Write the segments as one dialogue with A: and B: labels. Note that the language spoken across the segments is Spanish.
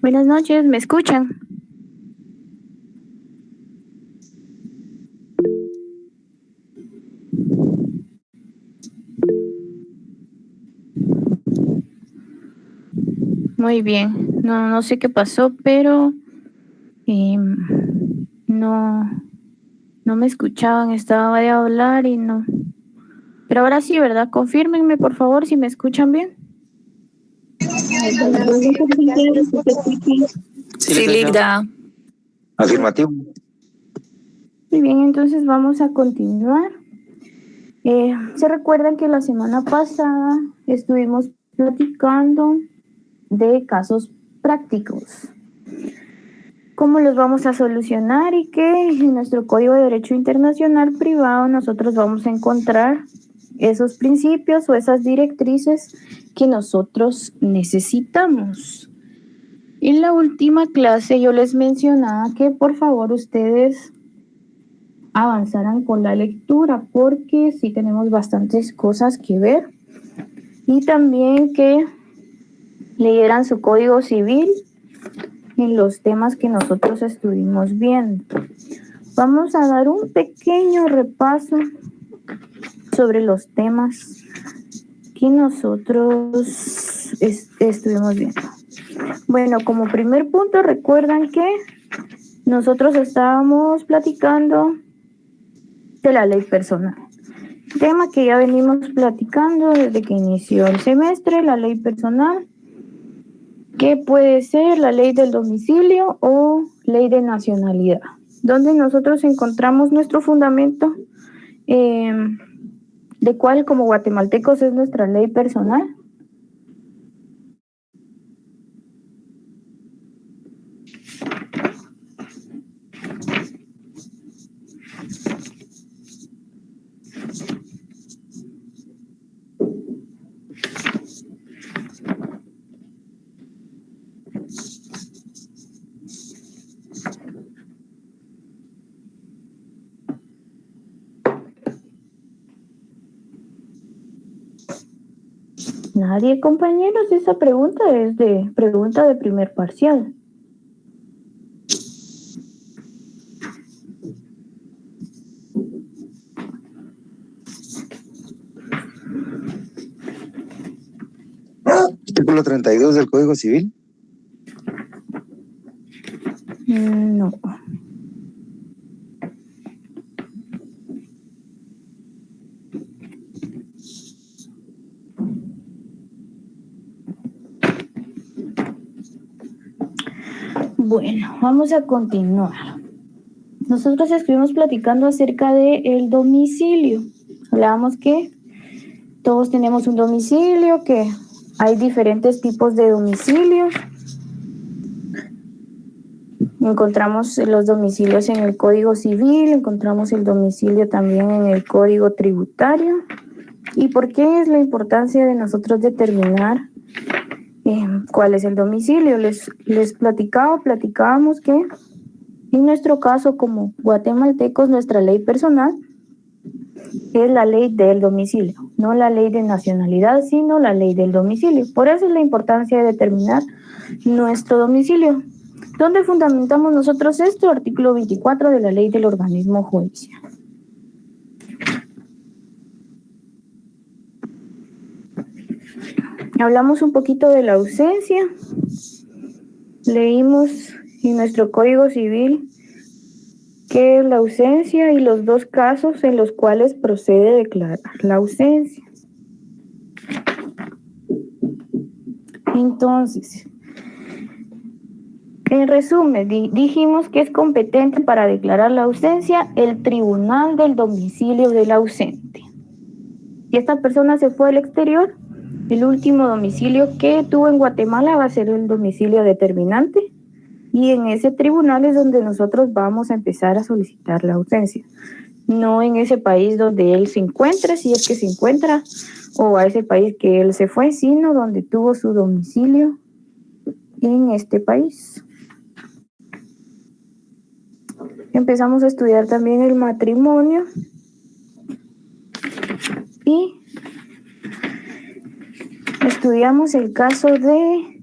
A: Buenas noches, ¿me escuchan? Muy bien, no sé qué pasó, pero no, no me escuchaban, estaba de hablar y no. Pero ahora sí, ¿verdad? Confírmenme, por favor, si me escuchan bien.
B: Sí, Ligda.
C: Afirmativo.
A: Muy bien, entonces vamos a continuar. ¿Se recuerdan que la semana pasada estuvimos platicando de casos prácticos? ¿Cómo los vamos a solucionar? Y que en nuestro Código de Derecho Internacional Privado nosotros vamos a encontrar esos principios o esas directrices que nosotros necesitamos. En la última clase yo les mencionaba que por favor ustedes avanzaran con la lectura porque sí tenemos bastantes cosas que ver, y también que leyeran su Código Civil en los temas que nosotros estuvimos viendo. Vamos a dar un pequeño repaso sobre los temas que nosotros estuvimos viendo. Bueno, como primer punto, recuerdan que nosotros estábamos platicando de la ley personal. Tema que ya venimos platicando desde que inició el semestre, la ley personal, que puede ser la ley del domicilio o ley de nacionalidad, donde nosotros encontramos nuestro fundamento de cuál como guatemaltecos es nuestra ley personal. Nadie, compañeros, esa pregunta es de pregunta de primer parcial.
C: Artículo 32 del Código Civil.
A: No. Bueno, vamos a continuar. Nosotros estuvimos platicando acerca del domicilio. Hablábamos que todos tenemos un domicilio, que hay diferentes tipos de domicilios. Encontramos los domicilios en el Código Civil, encontramos el domicilio también en el Código Tributario. ¿Y por qué es la importancia de nosotros determinar cuál es el domicilio? Les platicábamos que en nuestro caso como guatemaltecos, nuestra ley personal es la ley del domicilio, no la ley de nacionalidad, sino la ley del domicilio. Por eso es la importancia de determinar nuestro domicilio. ¿Dónde fundamentamos nosotros esto? Artículo 24 de la ley del organismo judicial. Hablamos un poquito de la ausencia. Leímos en nuestro Código Civil que es la ausencia y los dos casos en los cuales procede declarar la ausencia. Entonces, en resumen, dijimos que es competente para declarar la ausencia el tribunal del domicilio del ausente. Si esta persona se fue al exterior, el último domicilio que tuvo en Guatemala va a ser el domicilio determinante, y en ese tribunal es donde nosotros vamos a empezar a solicitar la ausencia. No en ese país donde él se encuentra, si es que se encuentra, o a ese país que él se fue, sino donde tuvo su domicilio en este país. Empezamos a estudiar también el matrimonio y estudiamos el caso de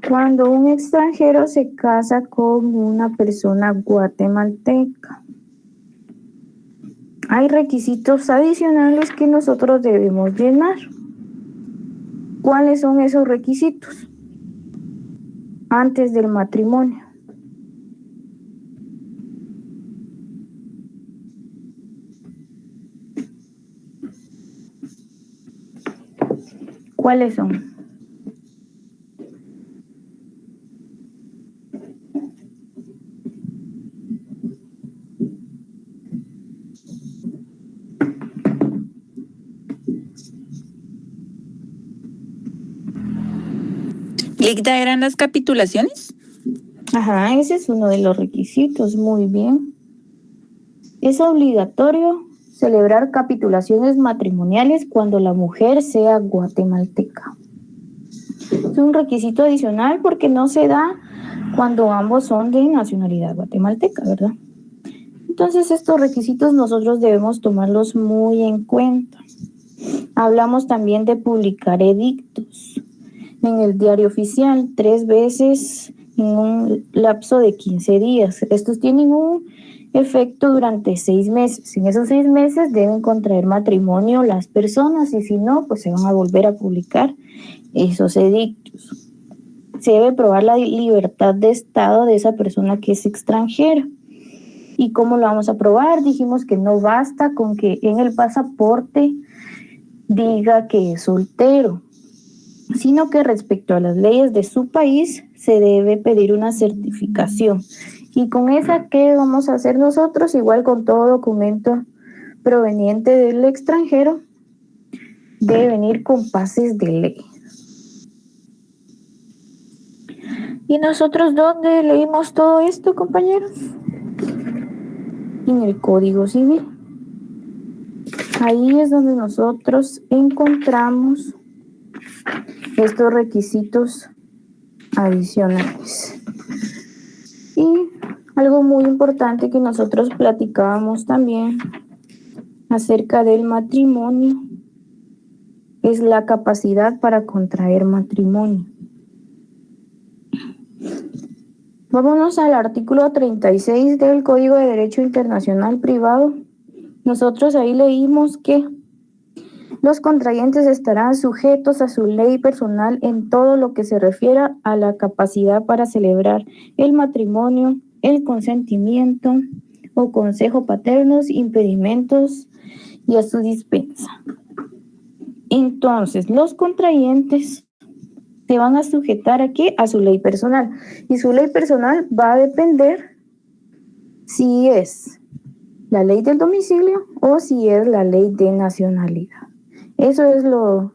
A: Cuando un extranjero se casa con una persona guatemalteca, hay requisitos adicionales que nosotros debemos llenar. ¿Cuáles son esos requisitos? Antes del matrimonio. ¿Cuáles son?
B: ¿Licda eran las capitulaciones?
A: Ajá, ese es uno de los requisitos, muy bien. Es obligatorio celebrar capitulaciones matrimoniales cuando la mujer sea guatemalteca. Es un requisito adicional porque no se da cuando ambos son de nacionalidad guatemalteca, ¿verdad? Entonces estos requisitos nosotros debemos tomarlos muy en cuenta. Hablamos también de publicar edictos en el diario oficial 3 veces en un lapso de 15 días. Estos tienen un efecto durante 6 meses. En esos 6 meses deben contraer matrimonio las personas y si no, pues se van a volver a publicar esos edictos. Se debe probar la libertad de estado de esa persona que es extranjera. ¿Y cómo lo vamos a probar? Dijimos que no basta con que en el pasaporte diga que es soltero, sino que respecto a las leyes de su país se debe pedir una certificación. Y con esa, ¿qué vamos a hacer nosotros? Igual con todo documento proveniente del extranjero, debe venir con pases de ley. ¿Y nosotros dónde leímos todo esto, compañeros? En el Código Civil. Ahí es donde nosotros encontramos estos requisitos adicionales. Y algo muy importante que nosotros platicábamos también acerca del matrimonio es la capacidad para contraer matrimonio. Vámonos al artículo 36 del Código de Derecho Internacional Privado. Nosotros ahí leímos que los contrayentes estarán sujetos a su ley personal en todo lo que se refiera a la capacidad para celebrar el matrimonio, el consentimiento o consejo paternos, impedimentos y a su dispensa. Entonces, los contrayentes se van a sujetar ¿a qué? A su ley personal. Y su ley personal va a depender si es la ley del domicilio o si es la ley de nacionalidad. Eso es lo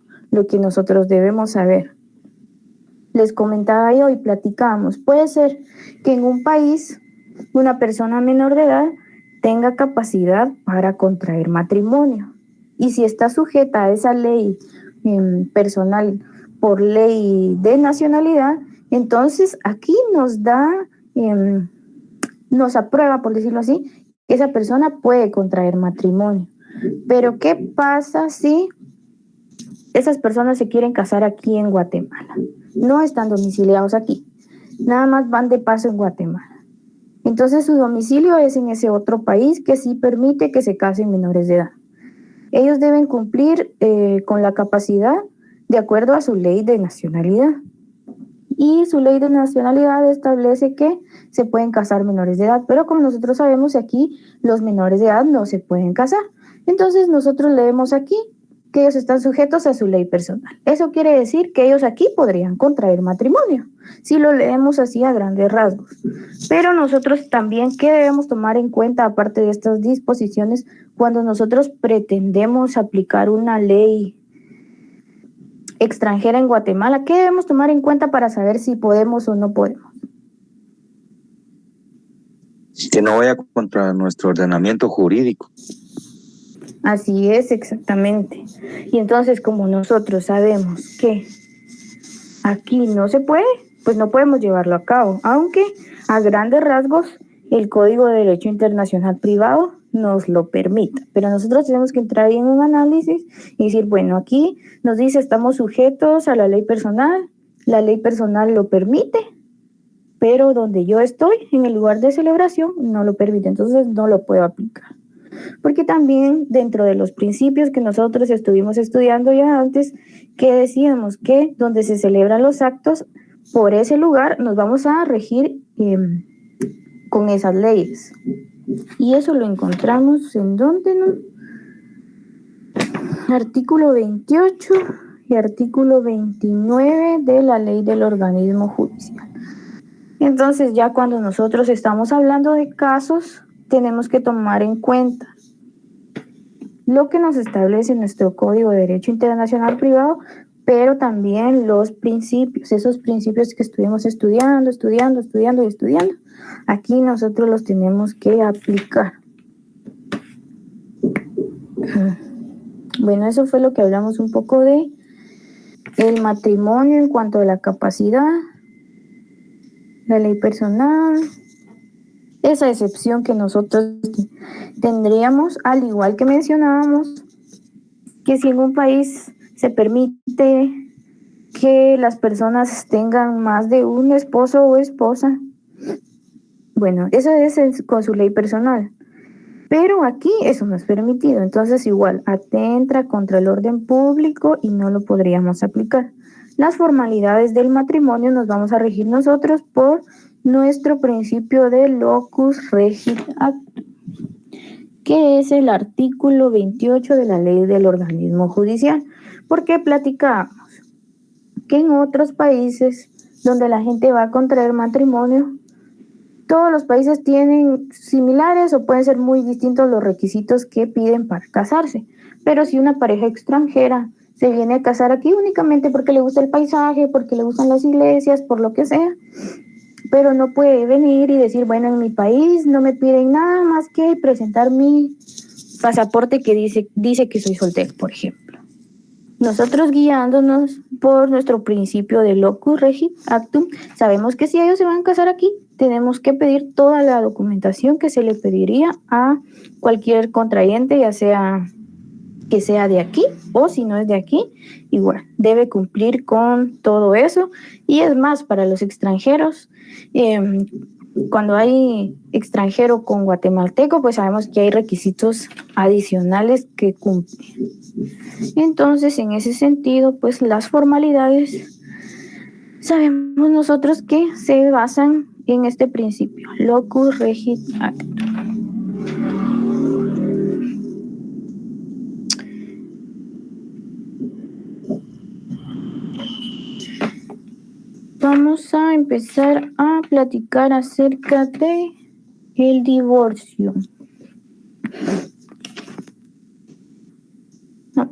A: que nosotros debemos saber. Les comentaba yo y platicábamos. Puede ser que en un país una persona menor de edad tenga capacidad para contraer matrimonio. Y si está sujeta a esa ley personal por ley de nacionalidad, entonces aquí nos da, nos aprueba, por decirlo así, que esa persona puede contraer matrimonio. Pero ¿qué pasa si esas personas se quieren casar aquí en Guatemala? No están domiciliados aquí, nada más van de paso en Guatemala. Entonces su domicilio es en ese otro país que sí permite que se casen menores de edad. Ellos deben cumplir con la capacidad de acuerdo a su ley de nacionalidad. Y su ley de nacionalidad establece que se pueden casar menores de edad, pero como nosotros sabemos aquí, los menores de edad no se pueden casar. Entonces nosotros leemos aquí que ellos están sujetos a su ley personal. Eso quiere decir que ellos aquí podrían contraer matrimonio, si lo leemos así a grandes rasgos. Pero nosotros también, ¿qué debemos tomar en cuenta aparte de estas disposiciones cuando nosotros pretendemos aplicar una ley extranjera en Guatemala? ¿Qué debemos tomar en cuenta para saber si podemos o no podemos?
C: Que no vaya contra nuestro ordenamiento jurídico.
A: Así es, exactamente. Y entonces, como nosotros sabemos que aquí no se puede, pues no podemos llevarlo a cabo, aunque a grandes rasgos el Código de Derecho Internacional Privado nos lo permita. Pero nosotros tenemos que entrar en un análisis y decir, bueno, aquí nos dice estamos sujetos a la ley personal la ley personal lo permite, pero donde yo estoy, en el lugar de celebración, no lo permite, entonces no lo puedo aplicar. Porque también dentro de los principios que nosotros estuvimos estudiando ya antes, que decíamos que donde se celebran los actos, por ese lugar nos vamos a regir con esas leyes. Y eso lo encontramos en donde, ¿no? Artículo 28 y artículo 29 de la ley del organismo judicial. Entonces, ya cuando nosotros estamos hablando de casos, tenemos que tomar en cuenta lo que nos establece nuestro Código de Derecho Internacional Privado, pero también los principios, esos principios que estuvimos estudiando. Aquí nosotros los tenemos que aplicar. Bueno, eso fue lo que hablamos un poco de el matrimonio en cuanto a la capacidad, la ley personal, esa excepción que nosotros tendríamos, al igual que mencionábamos, que si en un país se permite que las personas tengan más de un esposo o esposa, bueno, eso es con su ley personal. Pero aquí eso no es permitido, entonces igual atenta contra el orden público y no lo podríamos aplicar. Las formalidades del matrimonio nos vamos a regir nosotros por nuestro principio de locus regit actum, que es el artículo 28 de la ley del organismo judicial. Porque platicamos que en otros países donde la gente va a contraer matrimonio, todos los países tienen similares o pueden ser muy distintos los requisitos que piden para casarse. Pero si una pareja extranjera se viene a casar aquí únicamente porque le gusta el paisaje, porque le gustan las iglesias, por lo que sea, pero no puede venir y decir, bueno, en mi país no me piden nada más que presentar mi pasaporte que dice que soy soltero, por ejemplo. Nosotros guiándonos por nuestro principio de locus regit actum, sabemos que si ellos se van a casar aquí, tenemos que pedir toda la documentación que se le pediría a cualquier contrayente, ya sea que sea de aquí o si no es de aquí, igual debe cumplir con todo eso. Y es más, para los extranjeros, cuando hay extranjero con guatemalteco, pues sabemos que hay requisitos adicionales que cumplir. Entonces, en ese sentido, pues las formalidades sabemos nosotros que se basan en este principio, locus regit actum. Vamos a empezar a platicar acerca de el divorcio.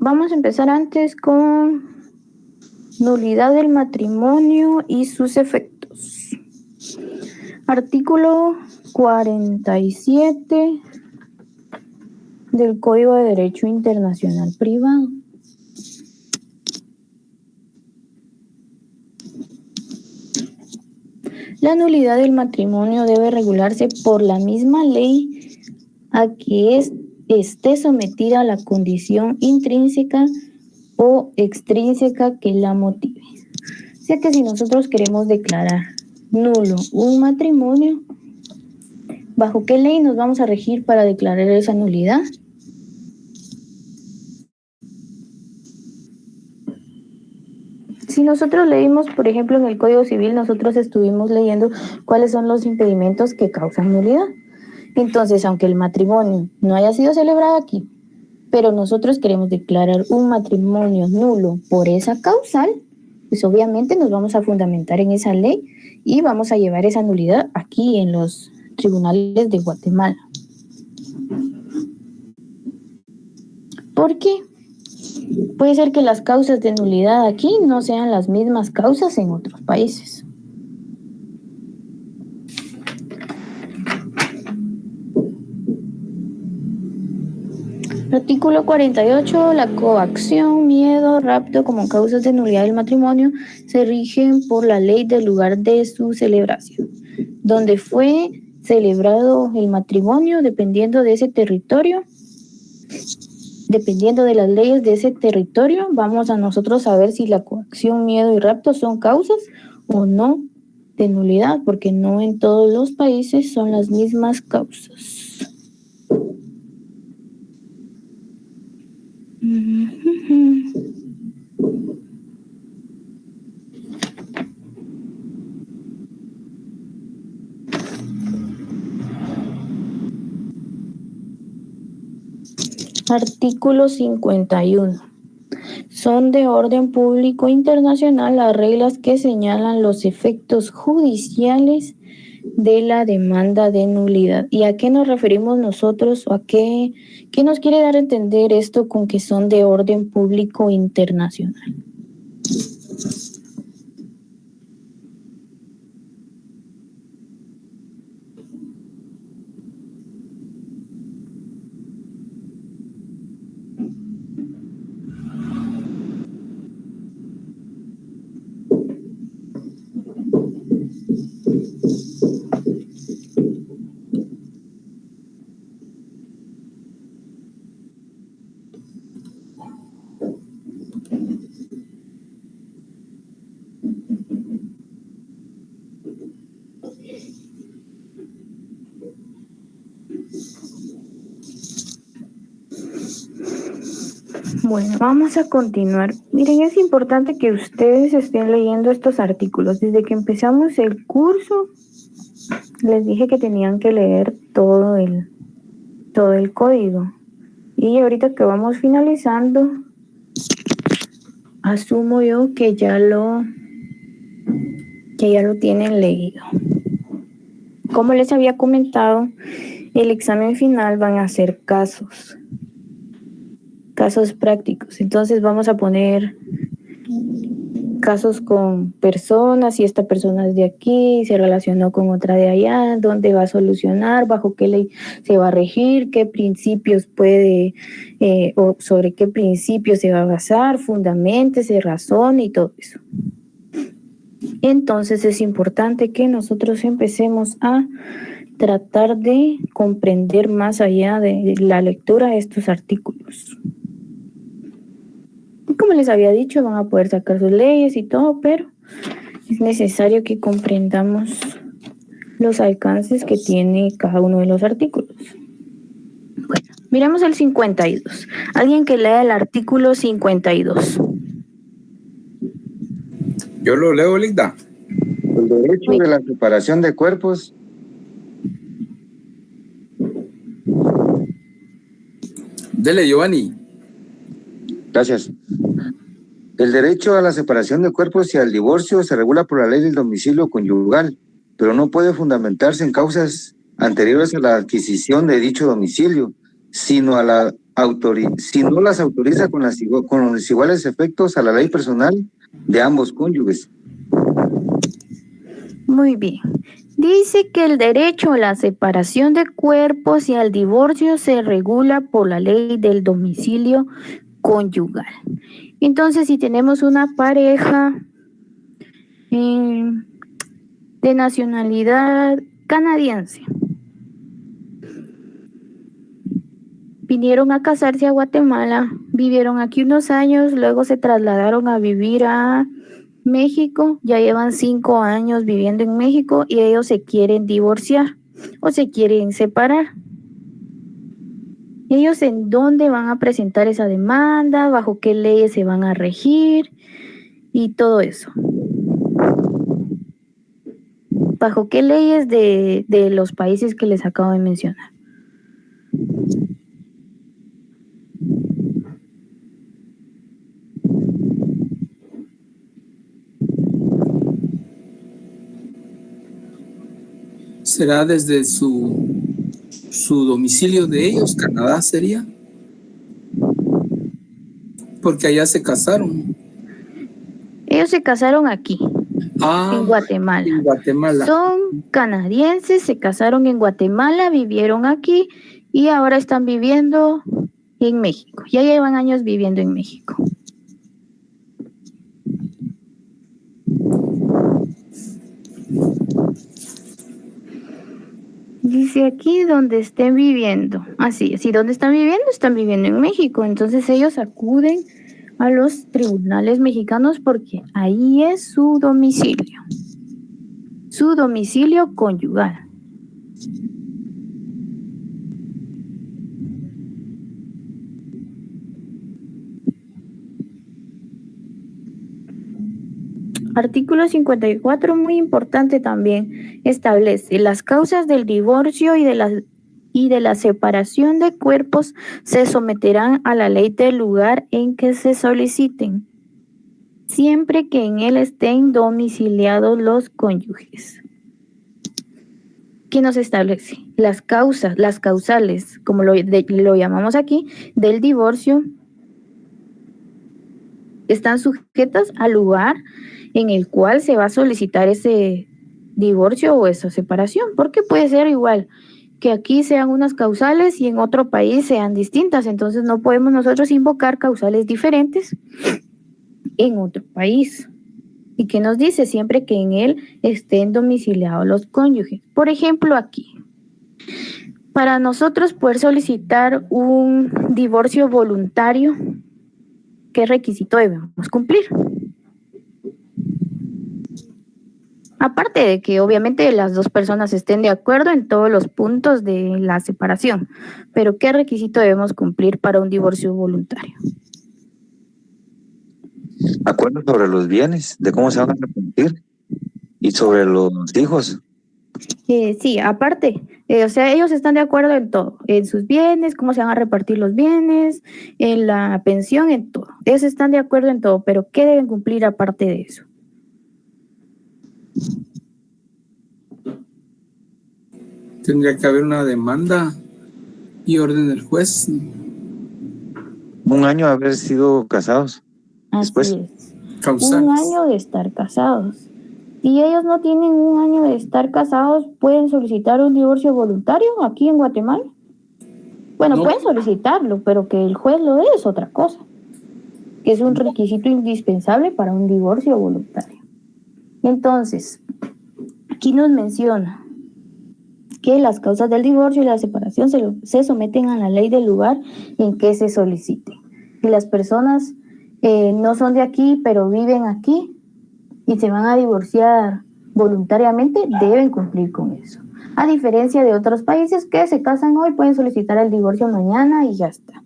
A: Vamos a empezar antes con nulidad del matrimonio y sus efectos. Artículo 47 del Código de Derecho Internacional Privado. La nulidad del matrimonio debe regularse por la misma ley a que esté sometida a la condición intrínseca o extrínseca que la motive. O sea que si nosotros queremos declarar nulo un matrimonio, ¿bajo qué ley nos vamos a regir para declarar esa nulidad? Si nosotros leímos, por ejemplo, en el Código Civil, nosotros estuvimos leyendo cuáles son los impedimentos que causan nulidad. Entonces, aunque el matrimonio no haya sido celebrado aquí, pero nosotros queremos declarar un matrimonio nulo por esa causal, pues obviamente nos vamos a fundamentar en esa ley y vamos a llevar esa nulidad aquí en los tribunales de Guatemala. ¿Por qué? Puede ser que las causas de nulidad aquí no sean las mismas causas en otros países. Artículo 48. La coacción, miedo, rapto como causas de nulidad del matrimonio se rigen por la ley del lugar de su celebración. Donde fue celebrado el matrimonio, dependiendo de ese territorio, dependiendo de las leyes de ese territorio, vamos a nosotros a ver si la coacción, miedo y rapto son causas o no de nulidad, porque no en todos los países son las mismas causas. Artículo 51. Son de orden público internacional las reglas que señalan los efectos judiciales de la demanda de nulidad. ¿Y a qué nos referimos nosotros? ¿O a qué nos quiere dar a entender esto con que son de orden público internacional? Bueno, vamos a continuar. Miren, es importante que ustedes estén leyendo estos artículos. Desde que empezamos el curso, les dije que tenían que leer todo el código. Y ahorita que vamos finalizando, asumo yo que ya lo tienen leído. Como les había comentado, el examen final van a ser casos prácticos. Entonces vamos a poner casos con personas, si esta persona es de aquí, se relacionó con otra de allá, dónde va a solucionar, bajo qué ley se va a regir, qué principios puede o sobre qué principios se va a basar, fundamentese, razón y todo eso. Entonces es importante que nosotros empecemos a tratar de comprender más allá de la lectura de estos artículos. Como les había dicho, van a poder sacar sus leyes y todo, pero es necesario que comprendamos los alcances que tiene cada uno de los artículos. Bueno, miremos el 52. Alguien que lea el artículo 52.
D: Yo lo leo, Ligda.
C: El derecho de la separación de cuerpos.
D: Dele, Giovanni.
C: Gracias. El derecho a la separación de cuerpos y al divorcio se regula por la ley del domicilio conyugal, pero no puede fundamentarse en causas anteriores a la adquisición de dicho domicilio, sino si no las autoriza con los iguales efectos a la ley personal de ambos cónyuges.
A: Muy bien. Dice que el derecho a la separación de cuerpos y al divorcio se regula por la ley del domicilio conyugal. Entonces, si tenemos una pareja de nacionalidad canadiense, vinieron a casarse a Guatemala, vivieron aquí unos años, luego se trasladaron a vivir a México, ya llevan 5 años viviendo en México y ellos se quieren divorciar o se quieren separar. ¿Ellos en dónde van a presentar esa demanda? ¿Bajo qué leyes se van a regir? Y todo eso. ¿Bajo qué leyes de los países que les acabo de mencionar?
D: ¿Será desde su domicilio de ellos, Canadá sería? Porque allá se casaron.
A: Ellos se casaron aquí, en Guatemala.
D: En Guatemala.
A: Son canadienses, se casaron en Guatemala, vivieron aquí y ahora están viviendo en México. Ya llevan años viviendo en México. Dice aquí donde estén viviendo. Así, donde están viviendo en México. Entonces ellos acuden a los tribunales mexicanos porque ahí es su domicilio conyugal. Artículo 54, muy importante también, establece las causas del divorcio y de la separación de cuerpos se someterán a la ley del lugar en que se soliciten, siempre que en él estén domiciliados los cónyuges. ¿Qué nos establece? Las causales, como lo llamamos aquí, del divorcio, están sujetas al lugar en el cual se va a solicitar ese divorcio o esa separación, porque puede ser igual que aquí sean unas causales y en otro país sean distintas, entonces no podemos nosotros invocar causales diferentes en otro país. ¿Y qué nos dice? Siempre que en él estén domiciliados los cónyuges. Por ejemplo, aquí, para nosotros poder solicitar un divorcio voluntario, ¿qué requisito debemos cumplir? Aparte de que obviamente las dos personas estén de acuerdo en todos los puntos de la separación, pero ¿qué requisito debemos cumplir para un divorcio voluntario?
C: Acuerdo sobre los bienes, de cómo se van a repartir y sobre los hijos.
A: Sí, aparte, o sea, ellos están de acuerdo en todo, en sus bienes, cómo se van a repartir los bienes, en la pensión, en todo. Ellos están de acuerdo en todo, pero ¿qué deben cumplir aparte de eso?
D: Tendría que haber una demanda y orden del juez.
C: Un año de haber sido casados. Después.
A: Así es.
D: Causales.
A: Un año de estar casados. Si ellos no tienen un año de estar casados, ¿pueden solicitar un divorcio voluntario aquí en Guatemala? Bueno,
D: No.
A: pueden solicitarlo, pero que el juez lo dé es otra cosa, que es un requisito indispensable para un divorcio voluntario. Entonces, aquí nos menciona que las causas del divorcio y la separación se someten a la ley del lugar en que se solicite. Si las personas no son de aquí, pero viven aquí y se van a divorciar voluntariamente, deben cumplir con eso. A diferencia de otros países que se casan hoy, pueden solicitar el divorcio mañana y ya está.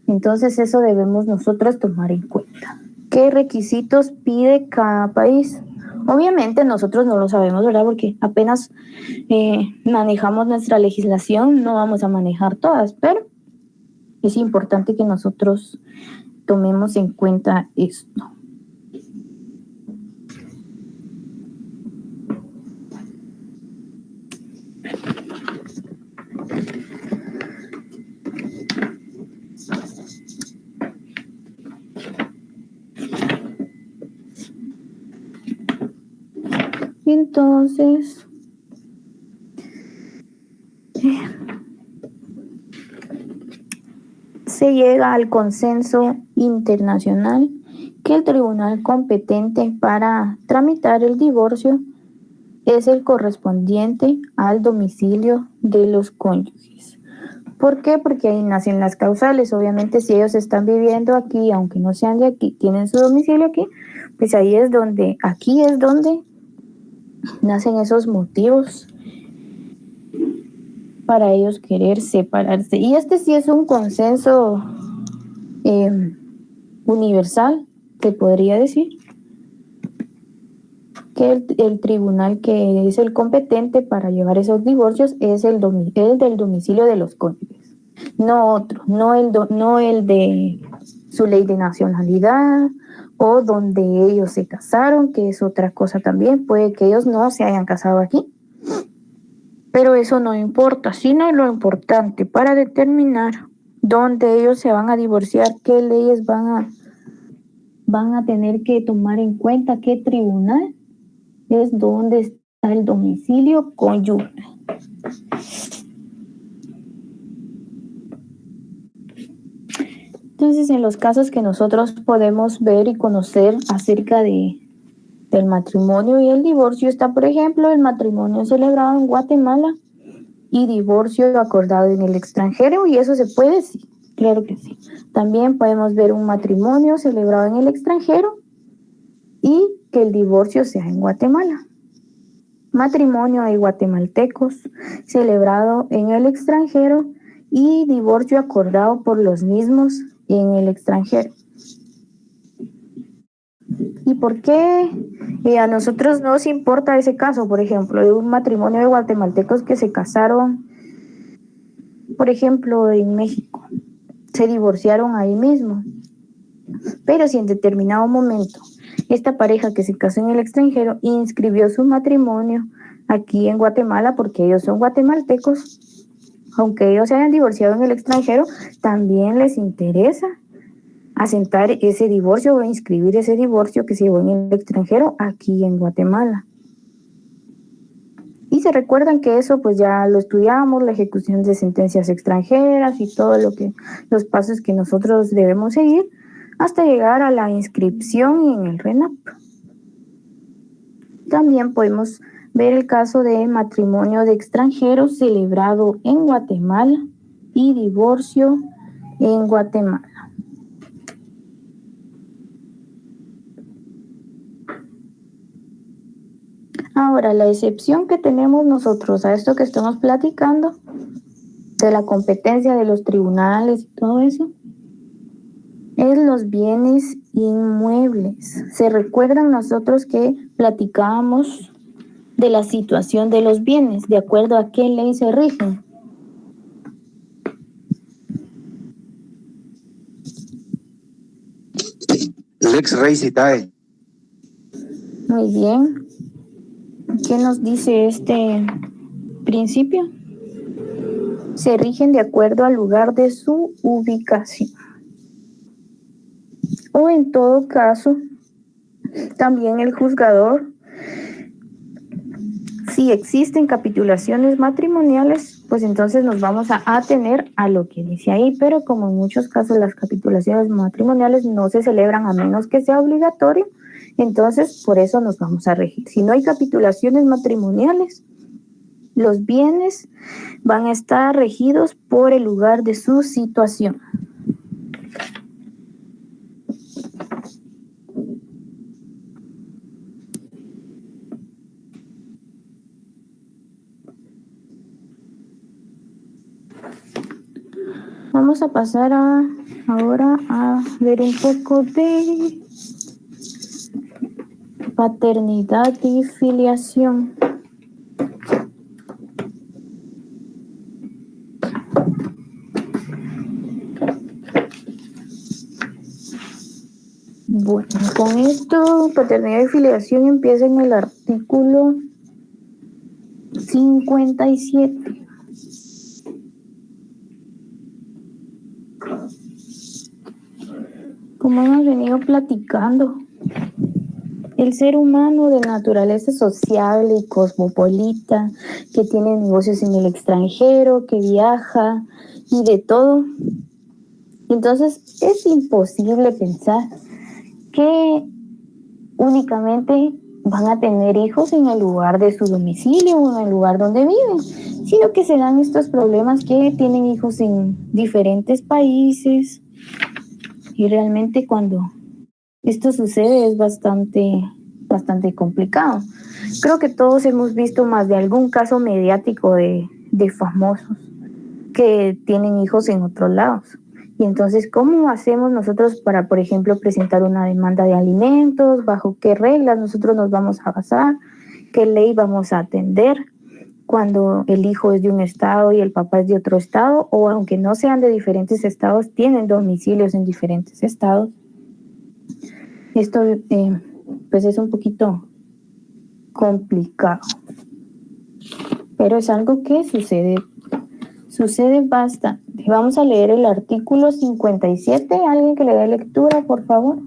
A: Entonces eso debemos nosotros tomar en cuenta. ¿Qué requisitos pide cada país? Obviamente nosotros no lo sabemos, ¿verdad? Porque apenas manejamos nuestra legislación, no vamos a manejar todas, pero es importante que nosotros tomemos en cuenta esto. Entonces, se llega al consenso internacional que el tribunal competente para tramitar el divorcio es el correspondiente al domicilio de los cónyuges. ¿Por qué? Porque ahí nacen las causales. Obviamente, si ellos están viviendo aquí, aunque no sean de aquí, tienen su domicilio aquí, pues aquí es donde nacen esos motivos para ellos querer separarse. Y este sí es un consenso universal, te podría decir, que el tribunal que es el competente para llevar esos divorcios es el del domicilio de los cónyuges, no otro, no el de su ley de nacionalidad o donde ellos se casaron, que es otra cosa también. Puede que ellos no se hayan casado aquí, pero eso no importa, sino lo importante para determinar dónde ellos se van a divorciar, qué leyes van a tener que tomar en cuenta, qué tribunal es donde está el domicilio conyugal. Entonces, en los casos que nosotros podemos ver y conocer acerca del matrimonio y el divorcio, está, por ejemplo, el matrimonio celebrado en Guatemala y divorcio acordado en el extranjero, y eso se puede, sí, claro que sí. También podemos ver un matrimonio celebrado en el extranjero y que el divorcio sea en Guatemala. Matrimonio de guatemaltecos celebrado en el extranjero y divorcio acordado por los mismos en el extranjero. ¿Y por qué a nosotros nos importa ese caso, por ejemplo, de un matrimonio de guatemaltecos que se casaron, por ejemplo, en México? Se divorciaron ahí mismo. Pero si en determinado momento esta pareja que se casó en el extranjero inscribió su matrimonio aquí en Guatemala, porque ellos son guatemaltecos, aunque ellos se hayan divorciado en el extranjero, también les interesa asentar ese divorcio o inscribir ese divorcio que se llevó en el extranjero aquí en Guatemala. Y se recuerdan que eso pues ya lo estudiamos, la ejecución de sentencias extranjeras y todo los pasos que nosotros debemos seguir hasta llegar a la inscripción en el RENAP. También podemos ver el caso de matrimonio de extranjeros celebrado en Guatemala y divorcio en Guatemala. Ahora, la excepción que tenemos nosotros a esto que estamos platicando, de la competencia de los tribunales y todo eso, es los bienes inmuebles. ¿Se recuerdan nosotros que platicábamos de la situación de los bienes? ¿De acuerdo a qué ley se rigen?
C: Lex Rey Citae.
A: Muy bien. ¿Qué nos dice este principio? Se rigen de acuerdo al lugar de su ubicación. O en todo caso, también el juzgador, si existen capitulaciones matrimoniales, pues entonces nos vamos a atener a lo que dice ahí, pero como en muchos casos las capitulaciones matrimoniales no se celebran a menos que sea obligatorio, entonces por eso nos vamos a regir. Si no hay capitulaciones matrimoniales, los bienes van a estar regidos por el lugar de su situación. Vamos a pasar ahora a ver un poco de paternidad y filiación. Bueno, con esto, paternidad y filiación empieza en el artículo 57. Como hemos venido platicando, el ser humano de naturaleza sociable y cosmopolita, que tiene negocios en el extranjero, que viaja y de todo. Entonces es imposible pensar que únicamente van a tener hijos en el lugar de su domicilio o en el lugar donde viven, sino que se dan estos problemas que tienen hijos en diferentes países. Y realmente cuando esto sucede es bastante complicado. Creo que todos hemos visto más de algún caso mediático de famosos que tienen hijos en otros lados. Y entonces, ¿cómo hacemos nosotros para, por ejemplo, presentar una demanda de alimentos? ¿Bajo qué reglas nosotros nos vamos a basar? ¿Qué ley vamos a atender cuando el hijo es de un estado y el papá es de otro estado? O aunque no sean de diferentes estados, tienen domicilios en diferentes estados. Esto pues es un poquito complicado, pero es algo que sucede bastante. Vamos a leer el artículo 57. ¿Alguien que le dé lectura, por favor?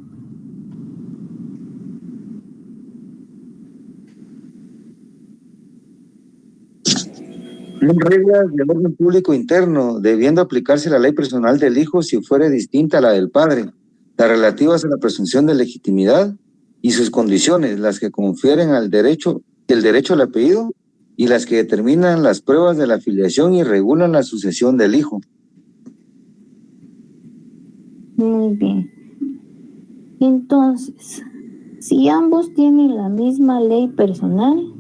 C: Las reglas del orden público interno, debiendo aplicarse la ley personal del hijo si fuere distinta a la del padre, las relativas a la presunción de legitimidad y sus condiciones, las que confieren el derecho al apellido y las que determinan las pruebas de la filiación y regulan la sucesión del hijo.
A: Muy bien. Entonces, si ambos tienen la misma ley personal,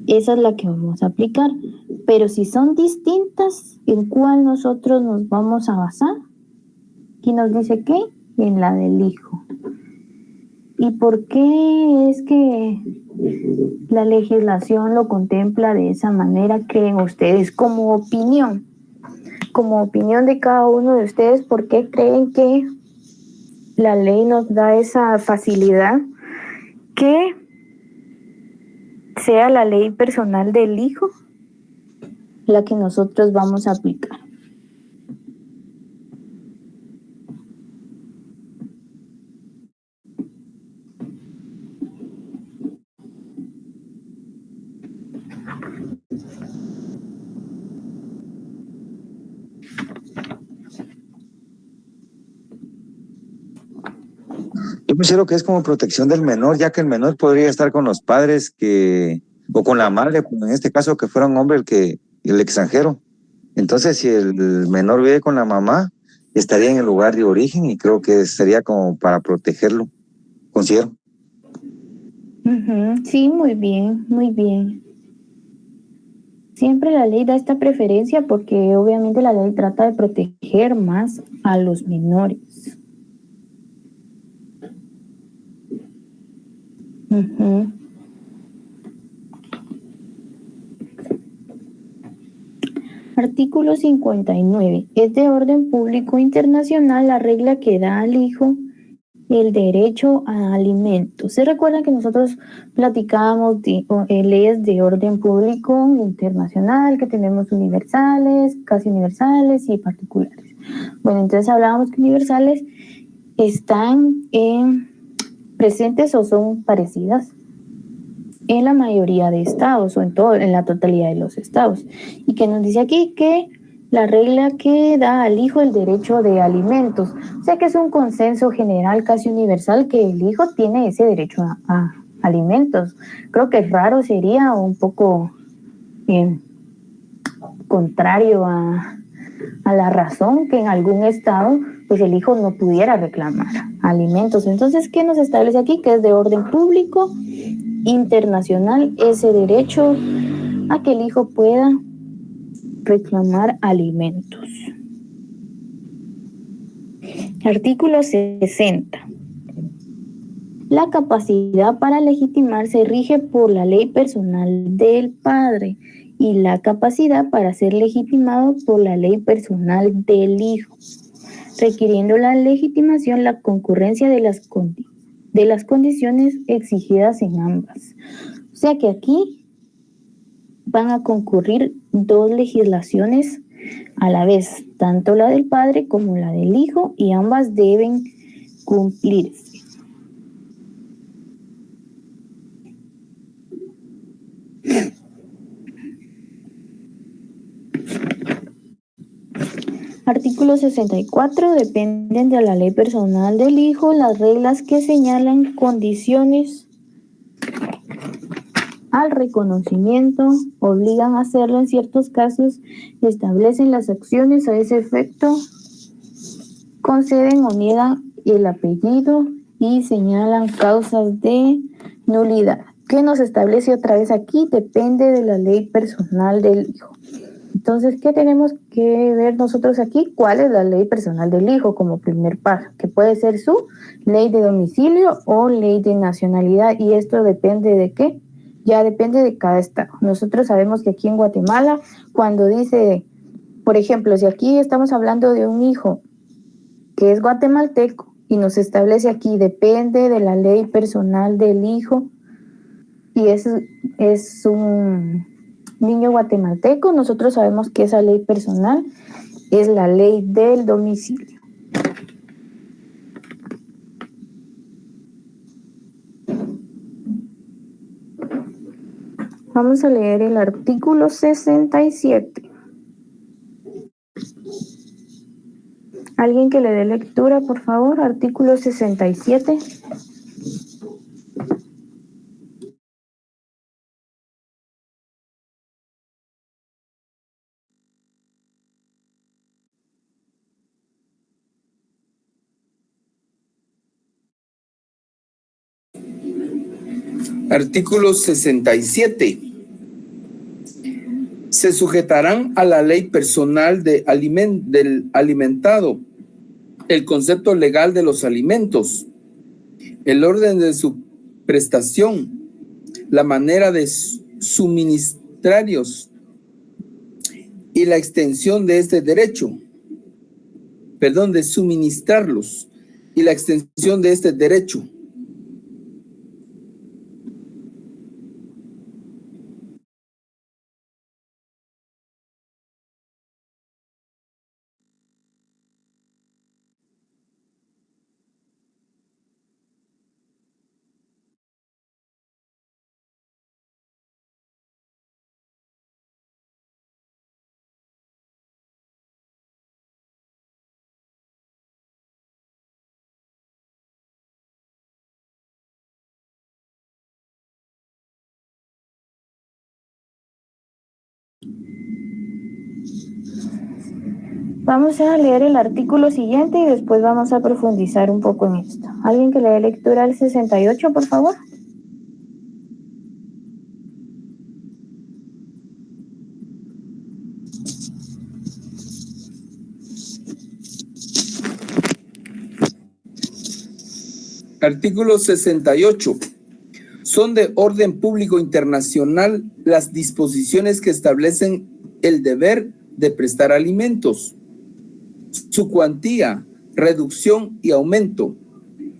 A: esa es la que vamos a aplicar. Pero si son distintas, ¿en cuál nosotros nos vamos a basar? Aquí nos dice que en la del hijo. ¿Y por qué es que la legislación lo contempla de esa manera? ¿Creen ustedes como opinión de cada uno de ustedes? ¿Por qué creen que la ley nos da esa facilidad que sea la ley personal del hijo la que nosotros vamos a aplicar?
C: Yo considero que es como protección del menor, ya que el menor podría estar con los padres o con la madre, como en este caso que fuera un hombre el extranjero. Entonces, si el menor vive con la mamá, estaría en el lugar de origen y creo que sería como para protegerlo, considero.
A: Sí, muy bien, muy bien. Siempre la ley da esta preferencia porque obviamente la ley trata de proteger más a los menores. Artículo 59. Es de orden público internacional la regla que da al hijo el derecho a alimentos. ¿Se recuerdan que nosotros platicábamos de leyes de orden público internacional, que tenemos universales, casi universales y particulares? Bueno, entonces hablábamos que universales están presentes o son parecidas en la mayoría de estados o en la totalidad de los estados. Y que nos dice aquí que la regla que da al hijo el derecho de alimentos. O sea que es un consenso general casi universal que el hijo tiene ese derecho a alimentos. Creo que raro sería un poco contrario a la razón que en algún estado pues el hijo no pudiera reclamar alimentos. Entonces, ¿qué nos establece aquí? Que es de orden público internacional ese derecho a que el hijo pueda reclamar alimentos. Artículo 60. La capacidad para legitimar se rige por la ley personal del padre y la capacidad para ser legitimado por la ley personal del hijo, requiriendo la legitimación la concurrencia de las condiciones exigidas en ambas. O sea que aquí van a concurrir dos legislaciones a la vez, tanto la del padre como la del hijo, y ambas deben cumplirse. Artículo 64. Dependen de la ley personal del hijo las reglas que señalan condiciones al reconocimiento, obligan a hacerlo en ciertos casos, establecen las acciones a ese efecto, conceden o niegan el apellido y señalan causas de nulidad. ¿Qué nos establece otra vez aquí? Depende de la ley personal del hijo. Entonces, ¿qué tenemos que ver nosotros aquí? ¿Cuál es la ley personal del hijo como primer paso? Que puede ser su ley de domicilio o ley de nacionalidad. ¿Y esto depende de qué? Ya depende de cada estado. Nosotros sabemos que aquí en Guatemala, cuando dice, por ejemplo, si aquí estamos hablando de un hijo que es guatemalteco y nos establece aquí, depende de la ley personal del hijo, y es un niño guatemalteco, nosotros sabemos que esa ley personal es la ley del domicilio. Vamos a leer el artículo 67. Alguien que le dé lectura, por favor, artículo 67.
D: Artículo 67. Se sujetarán a la ley personal del alimentado, el concepto legal de los alimentos, el orden de su prestación, la manera de suministrarlos y la extensión de este derecho, de suministrarlos y la extensión de este derecho.
A: Vamos a leer el artículo siguiente y después vamos a profundizar un poco en esto. ¿Alguien que le dé lectura al 68, por favor?
D: Artículo 68. Son de orden público internacional las disposiciones que establecen el deber de prestar alimentos, su cuantía, reducción y aumento,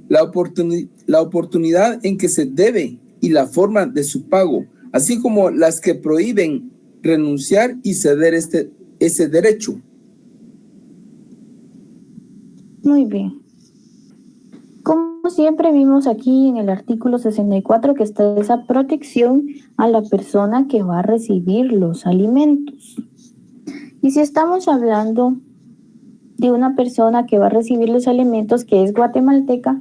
D: la oportunidad en que se debe y la forma de su pago, así como las que prohíben renunciar y ceder ese derecho.
A: Muy bien. Como siempre vimos aquí en el artículo 64 que está esa protección a la persona que va a recibir los alimentos. Y si estamos hablando de una persona que va a recibir los alimentos que es guatemalteca,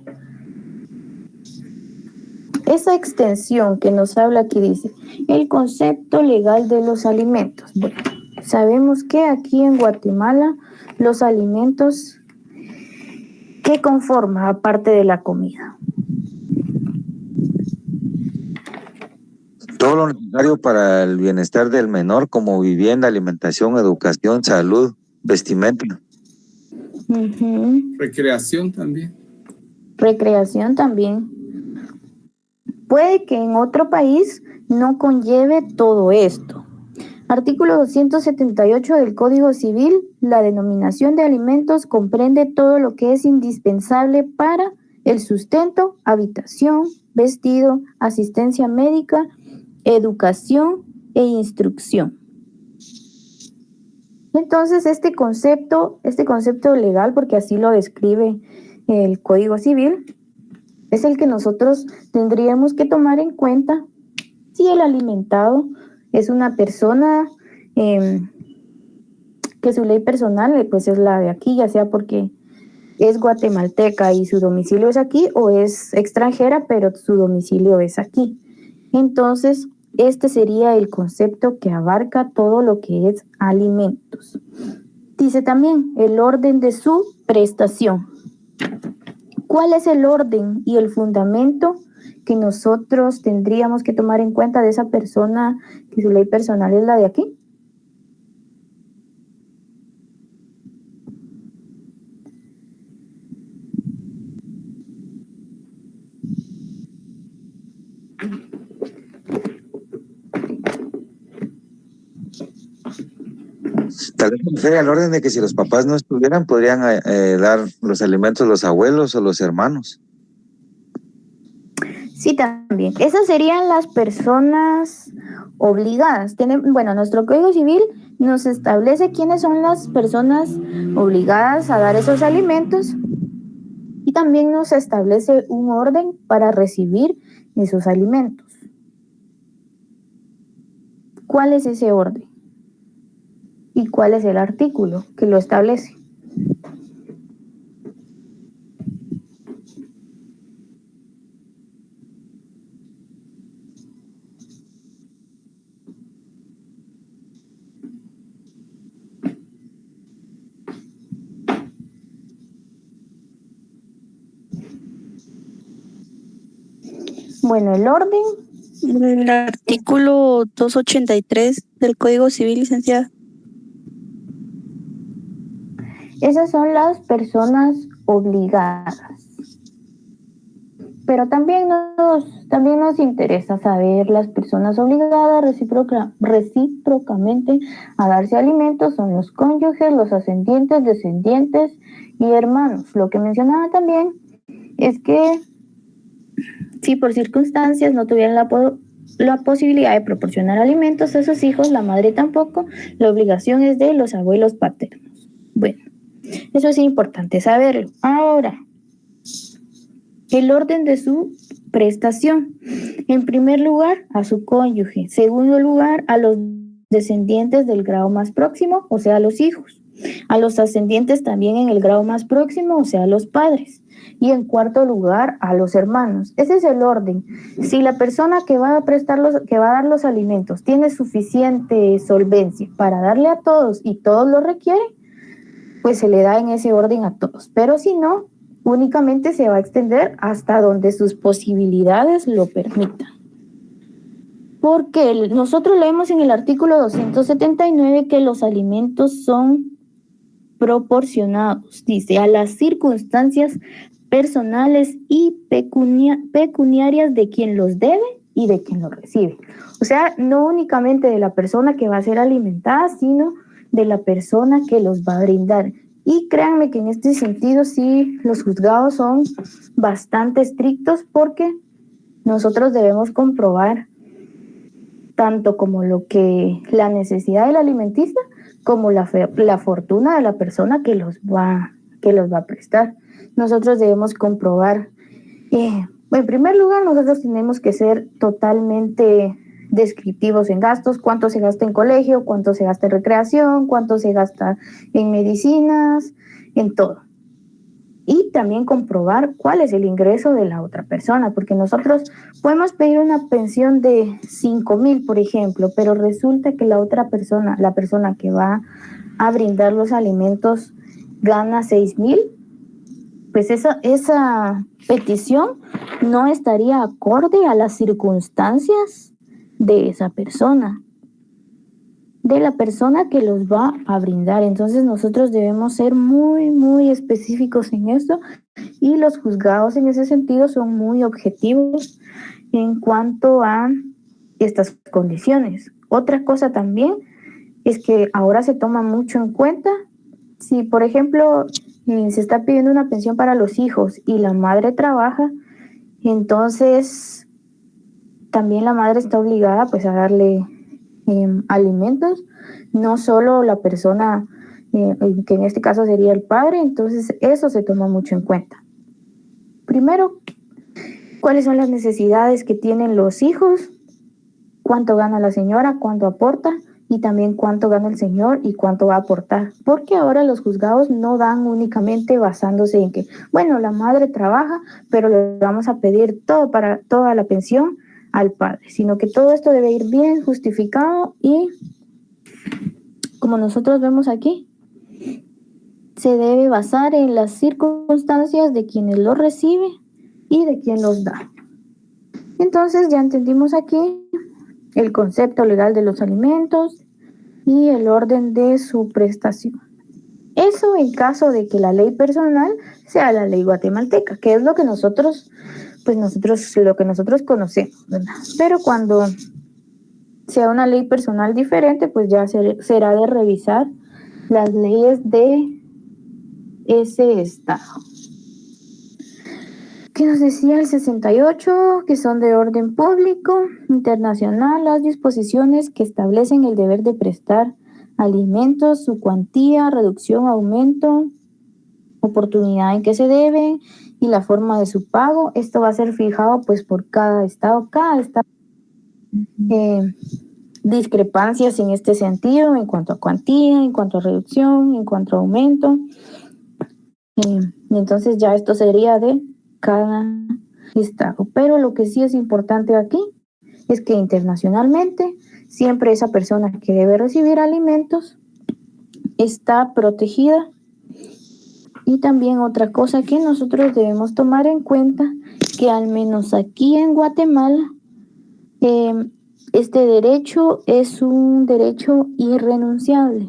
A: esa extensión que nos habla aquí dice, el concepto legal de los alimentos. Bueno, sabemos que aquí en Guatemala los alimentos, ¿qué conforma aparte de la comida?
C: Todo lo necesario para el bienestar del menor, como vivienda, alimentación, educación, salud, vestimenta.
D: Recreación también.
A: Recreación también. Puede que en otro país no conlleve todo esto. Artículo 278 del Código Civil, la denominación de alimentos comprende todo lo que es indispensable para el sustento, habitación, vestido, asistencia médica, educación e instrucción. Entonces, este concepto legal, porque así lo describe el Código Civil, es el que nosotros tendríamos que tomar en cuenta si el alimentado es una persona que su ley personal pues es la de aquí, ya sea porque es guatemalteca y su domicilio es aquí, o es extranjera pero su domicilio es aquí. Entonces, este sería el concepto que abarca todo lo que es alimentos. Dice también el orden de su prestación. ¿Cuál es el orden y el fundamento que nosotros tendríamos que tomar en cuenta de esa persona que su ley personal es la de aquí?
C: Tal vez se refiere al orden de que si los papás no estuvieran, podrían dar los alimentos los abuelos o los hermanos.
A: Sí, también. Esas serían las personas obligadas. Bueno, nuestro Código Civil nos establece quiénes son las personas obligadas a dar esos alimentos y también nos establece un orden para recibir esos alimentos. ¿Cuál es ese orden? ¿Y cuál es el artículo que lo establece? Bueno, el orden
E: El artículo 283 del Código Civil, licenciada.
A: Esas son las personas obligadas. Pero también nos interesa saber las personas obligadas recíprocamente a darse alimentos son los cónyuges, los ascendientes, descendientes y hermanos. Lo que mencionaba también es que si por circunstancias no tuvieran la posibilidad de proporcionar alimentos a sus hijos, la madre tampoco, la obligación es de los abuelos paternos. Bueno, eso es importante saberlo. Ahora, el orden de su prestación. En primer lugar, a su cónyuge. Segundo lugar, a los descendientes del grado más próximo, o sea, a los hijos. A los ascendientes también en el grado más próximo, o sea, a los padres. Y en cuarto lugar, a los hermanos. Ese es el orden. Si la persona que va a dar los alimentos tiene suficiente solvencia para darle a todos y todos lo requieren, pues se le da en ese orden a todos. Pero si no, únicamente se va a extender hasta donde sus posibilidades lo permitan. Porque nosotros leemos en el artículo 279 que los alimentos son proporcionados, dice, a las circunstancias personales y pecuniarias de quien los debe y de quien los recibe. O sea, no únicamente de la persona que va a ser alimentada, sino de la persona que los va a brindar. Y créanme que en este sentido sí los juzgados son bastante estrictos porque nosotros debemos comprobar tanto como la necesidad del alimentista como la fortuna de la persona que los va a prestar. Nosotros debemos comprobar, en primer lugar, nosotros tenemos que ser totalmente descriptivos en gastos, cuánto se gasta en colegio, cuánto se gasta en recreación, cuánto se gasta en medicinas, en todo. Y también comprobar cuál es el ingreso de la otra persona, porque nosotros podemos pedir una pensión de 5,000, por ejemplo, pero resulta que la otra persona, la persona que va a brindar los alimentos, gana 6,000, pues esa petición no estaría acorde a las circunstancias de esa persona, de la persona que los va a brindar. Entonces nosotros debemos ser muy, muy específicos en esto y los juzgados en ese sentido son muy objetivos en cuanto a estas condiciones. Otra cosa también es que ahora se toma mucho en cuenta si, por ejemplo, se está pidiendo una pensión para los hijos y la madre trabaja, entonces también la madre está obligada pues a darle alimentos, no solo la persona que en este caso sería el padre. Entonces eso se toma mucho en cuenta. Primero, cuáles son las necesidades que tienen los hijos, cuánto gana la señora, cuánto aporta y también cuánto gana el señor y cuánto va a aportar, porque ahora los juzgados no dan únicamente basándose en que, bueno, la madre trabaja, pero le vamos a pedir todo para toda la pensión al padre, sino que todo esto debe ir bien justificado y, como nosotros vemos aquí, se debe basar en las circunstancias de quienes lo recibe y de quien los da. Entonces ya entendimos aquí el concepto legal de los alimentos y el orden de su prestación. Eso en caso de que la ley personal sea la ley guatemalteca, que es lo que nosotros conocemos, ¿verdad? Pero cuando sea una ley personal diferente, pues ya será de revisar las leyes de ese estado. ¿Qué nos decía el 68? Que son de orden público, internacional, las disposiciones que establecen el deber de prestar alimentos, su cuantía, reducción, aumento, oportunidad en que se debe y la forma de su pago. Esto va a ser fijado pues por cada estado. Discrepancias en este sentido en cuanto a cuantía, en cuanto a reducción, en cuanto a aumento. Y entonces ya esto sería de cada estado. Pero lo que sí es importante aquí es que internacionalmente siempre esa persona que debe recibir alimentos está protegida. Y también otra cosa que nosotros debemos tomar en cuenta, que al menos aquí en Guatemala Este derecho es un derecho irrenunciable.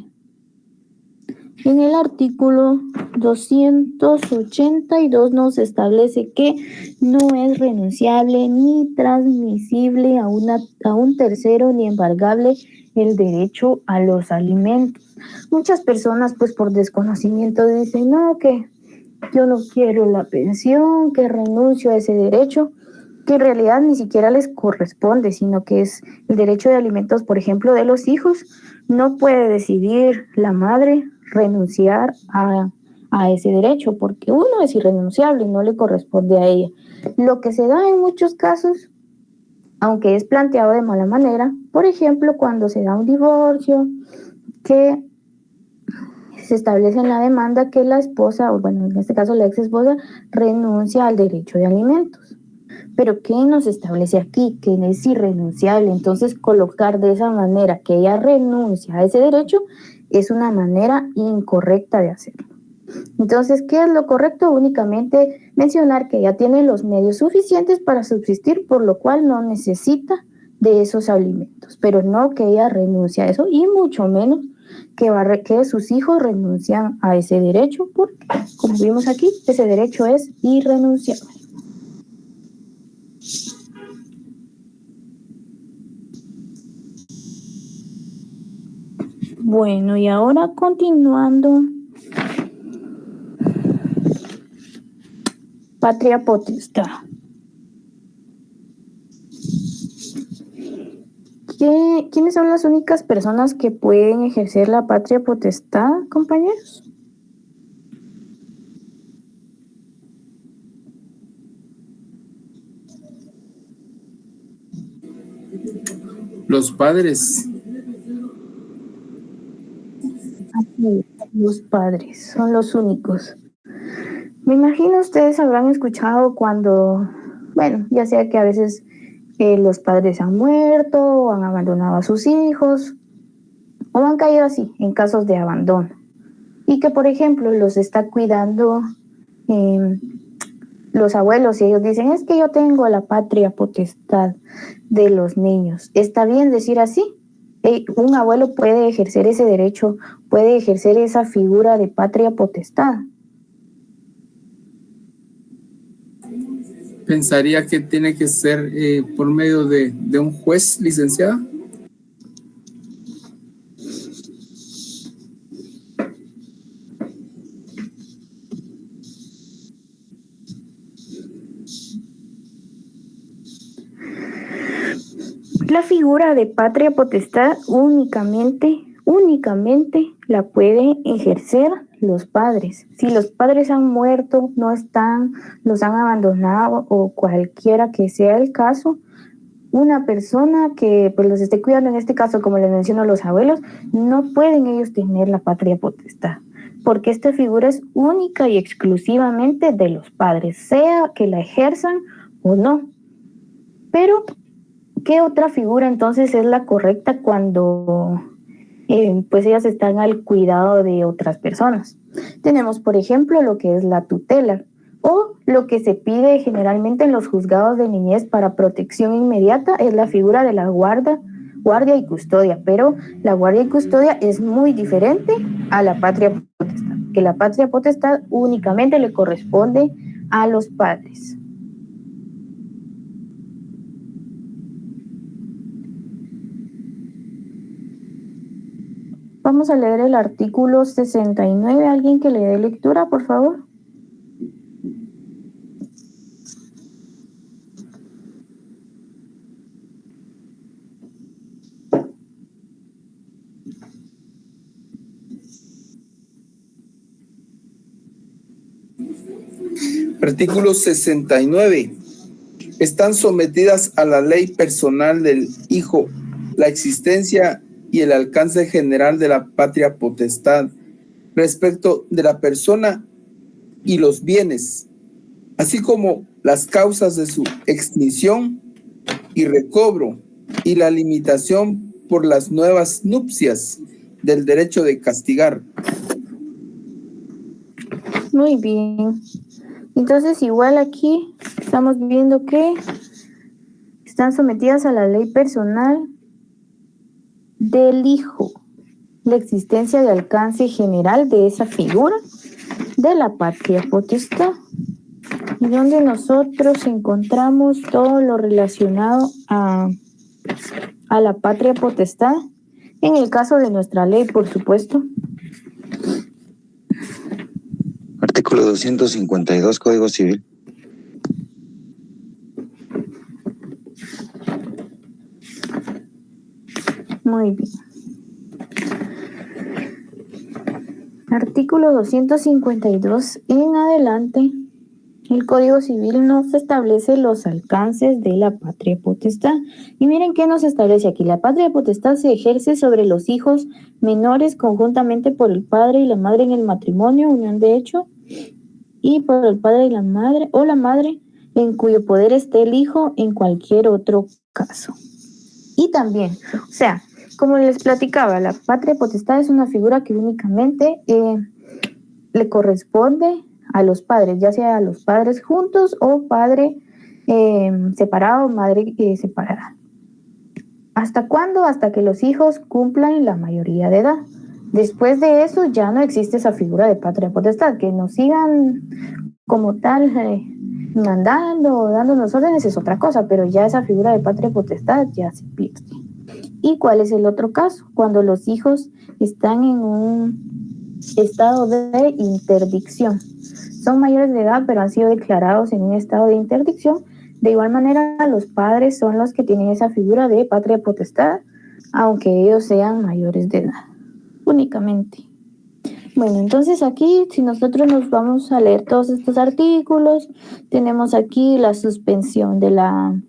A: En el artículo 282 nos establece que no es renunciable ni transmisible a un tercero ni embargable el derecho a los alimentos. Muchas personas, pues por desconocimiento, dicen, no, que yo no quiero la pensión, que renuncio a ese derecho, que en realidad ni siquiera les corresponde, sino que es el derecho de alimentos, por ejemplo, de los hijos. No puede decidir la madre renunciar a ese derecho, porque uno es irrenunciable y no le corresponde a ella. Lo que se da en muchos casos, aunque es planteado de mala manera, por ejemplo, cuando se da un divorcio, que se establece en la demanda que la esposa, o bueno, en este caso la ex esposa, renuncia al derecho de alimentos. Pero ¿qué nos establece aquí? Que es irrenunciable. Entonces, colocar de esa manera que ella renuncia a ese derecho es una manera incorrecta de hacerlo. Entonces, ¿qué es lo correcto? Únicamente mencionar que ella tiene los medios suficientes para subsistir, por lo cual no necesita de esos alimentos, pero no que ella renuncie a eso, y mucho menos que sus hijos renuncian a ese derecho, porque, como vimos aquí, ese derecho es irrenunciable. Bueno, y ahora continuando, patria potestad. ¿Quiénes son las únicas personas que pueden ejercer la patria potestad, compañeros?
D: Los padres.
A: Los padres son los únicos. Me imagino ustedes habrán escuchado cuando, bueno, ya sea que a veces los padres han muerto o han abandonado a sus hijos o han caído así en casos de abandono y que, por ejemplo, los está cuidando los abuelos y ellos dicen, es que yo tengo la patria potestad de los niños. ¿Está bien decir así? Un abuelo puede ejercer ese derecho, puede ejercer esa figura de patria potestad.
D: Pensaría que tiene que ser por medio de un juez, licenciada.
A: La figura de patria potestad únicamente la pueden ejercer los padres. Si los padres han muerto, no están, los han abandonado o cualquiera que sea el caso, una persona que pues los esté cuidando, en este caso, como les menciono, los abuelos, no pueden ellos tener la patria potestad, porque esta figura es única y exclusivamente de los padres, sea que la ejerzan o no. Pero ¿qué otra figura entonces es la correcta cuando pues ellas están al cuidado de otras personas? Tenemos, por ejemplo, lo que es la tutela o lo que se pide generalmente en los juzgados de niñez para protección inmediata es la figura de la guardia y custodia, pero la guardia y custodia es muy diferente a la patria potestad, que la patria potestad únicamente le corresponde a los padres. Vamos a leer el artículo 69. ¿Alguien que le dé lectura, por favor?
D: Artículo 69. Están sometidas a la ley personal del hijo la existencia y el alcance general de la patria potestad respecto de la persona y los bienes, así como las causas de su extinción y recobro y la limitación por las nuevas nupcias del derecho de castigar.
A: Muy bien. Entonces, igual aquí estamos viendo que están sometidas a la ley personal del hijo. La existencia de alcance general de esa figura de la patria potestad, y donde nosotros encontramos todo lo relacionado a la patria potestad, en el caso de nuestra ley, por supuesto.
C: Artículo 252, Código Civil.
A: Muy bien. Artículo 252 en adelante, el Código Civil nos establece los alcances de la patria potestad. Y miren qué nos establece aquí. La patria potestad se ejerce sobre los hijos menores conjuntamente por el padre y la madre en el matrimonio, unión de hecho, y por el padre y la madre o la madre en cuyo poder esté el hijo en cualquier otro caso. Y también, o sea, como les platicaba, la patria potestad es una figura que únicamente le corresponde a los padres, ya sea a los padres juntos o padre separado o madre separada. ¿Hasta cuándo? Hasta que los hijos cumplan la mayoría de edad. Después de eso ya no existe esa figura de patria potestad. Que nos sigan como tal mandando o dándonos órdenes es otra cosa, pero ya esa figura de patria potestad ya se pierde. ¿Y cuál es el otro caso? Cuando los hijos están en un estado de interdicción. Son mayores de edad, pero han sido declarados en un estado de interdicción. De igual manera, los padres son los que tienen esa figura de patria potestad, aunque ellos sean mayores de edad, únicamente. Bueno, entonces aquí, si nosotros nos vamos a leer todos estos artículos, tenemos aquí la suspensión de la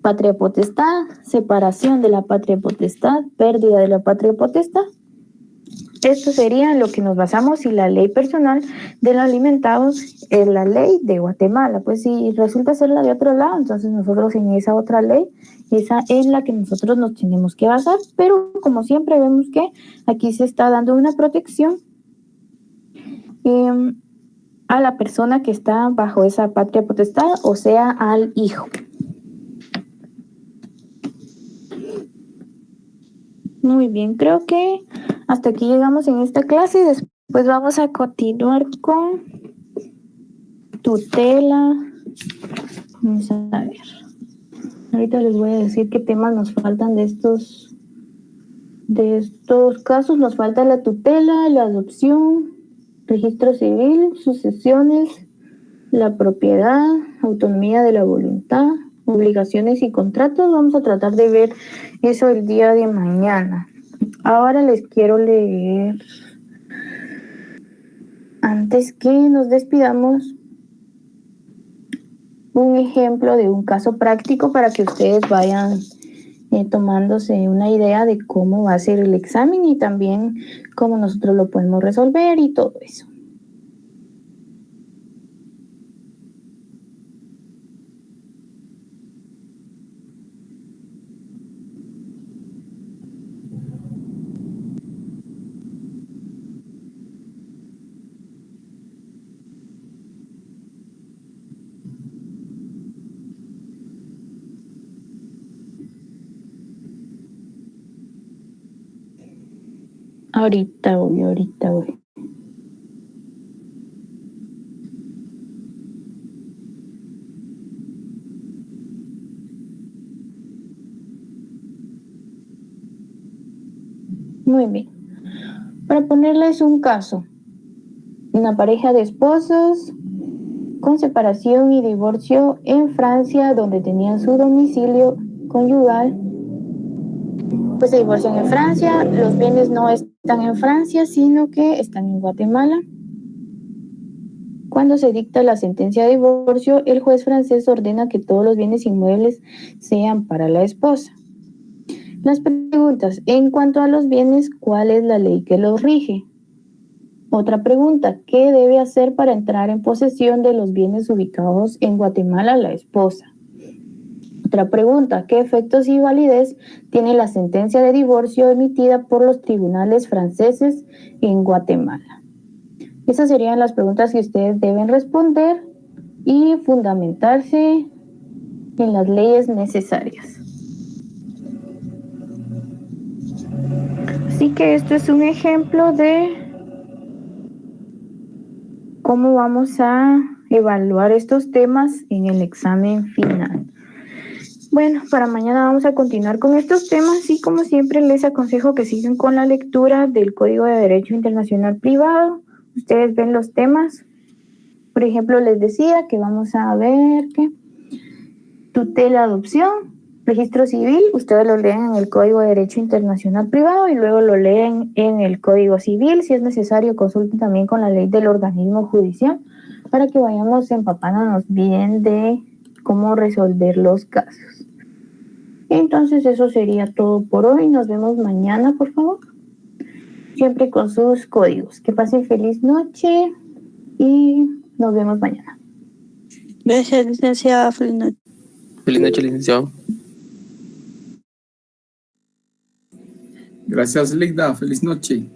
A: patria potestad, separación de la patria potestad, pérdida de la patria potestad. Esto sería lo que nos basamos y la ley personal de los alimentados es la ley de Guatemala. Pues si resulta ser la de otro lado, entonces nosotros en esa otra ley, esa es la que nosotros nos tenemos que basar. Pero como siempre vemos que aquí se está dando una protección a la persona que está bajo esa patria potestad, o sea, al hijo. Muy bien, creo que hasta aquí llegamos en esta clase y después vamos a continuar con tutela. Vamos a ver. Ahorita les voy a decir qué temas nos faltan de estos casos. Nos falta la tutela, la adopción, registro civil, sucesiones, la propiedad, autonomía de la voluntad, obligaciones y contratos. Vamos a tratar de ver eso el día de mañana. Ahora les quiero leer, antes que nos despidamos, un ejemplo de un caso práctico para que ustedes vayan tomándose una idea de cómo va a ser el examen y también cómo nosotros lo podemos resolver y todo eso. Ahorita voy. Muy bien. Para ponerles un caso, una pareja de esposos con separación y divorcio en Francia, donde tenían su domicilio conyugal, pues se divorcian en Francia. Los bienes no están en Francia, sino que están en Guatemala. Cuando se dicta la sentencia de divorcio, el juez francés ordena que todos los bienes inmuebles sean para la esposa. Las preguntas: en cuanto a los bienes, ¿cuál es la ley que los rige? Otra pregunta: ¿qué debe hacer para entrar en posesión de los bienes ubicados en Guatemala la esposa? Otra pregunta: ¿qué efectos y validez tiene la sentencia de divorcio emitida por los tribunales franceses en Guatemala? Esas serían las preguntas que ustedes deben responder y fundamentarse en las leyes necesarias. Así que esto es un ejemplo de cómo vamos a evaluar estos temas en el examen final. Bueno, para mañana vamos a continuar con estos temas y como siempre les aconsejo que sigan con la lectura del Código de Derecho Internacional Privado. Ustedes ven los temas. Por ejemplo, les decía que vamos a ver que tutela, adopción, registro civil, ustedes lo leen en el Código de Derecho Internacional Privado y luego lo leen en el Código Civil. Si es necesario, consulten también con la ley del organismo judicial para que vayamos empapándonos bien de cómo resolver los casos. Entonces eso sería todo por hoy. Nos vemos mañana, por favor. Siempre con sus códigos. Que pasen feliz noche y nos vemos mañana.
E: Gracias, licenciada. Feliz noche.
F: Feliz noche, licenciado.
D: Gracias, Ligda. Feliz noche.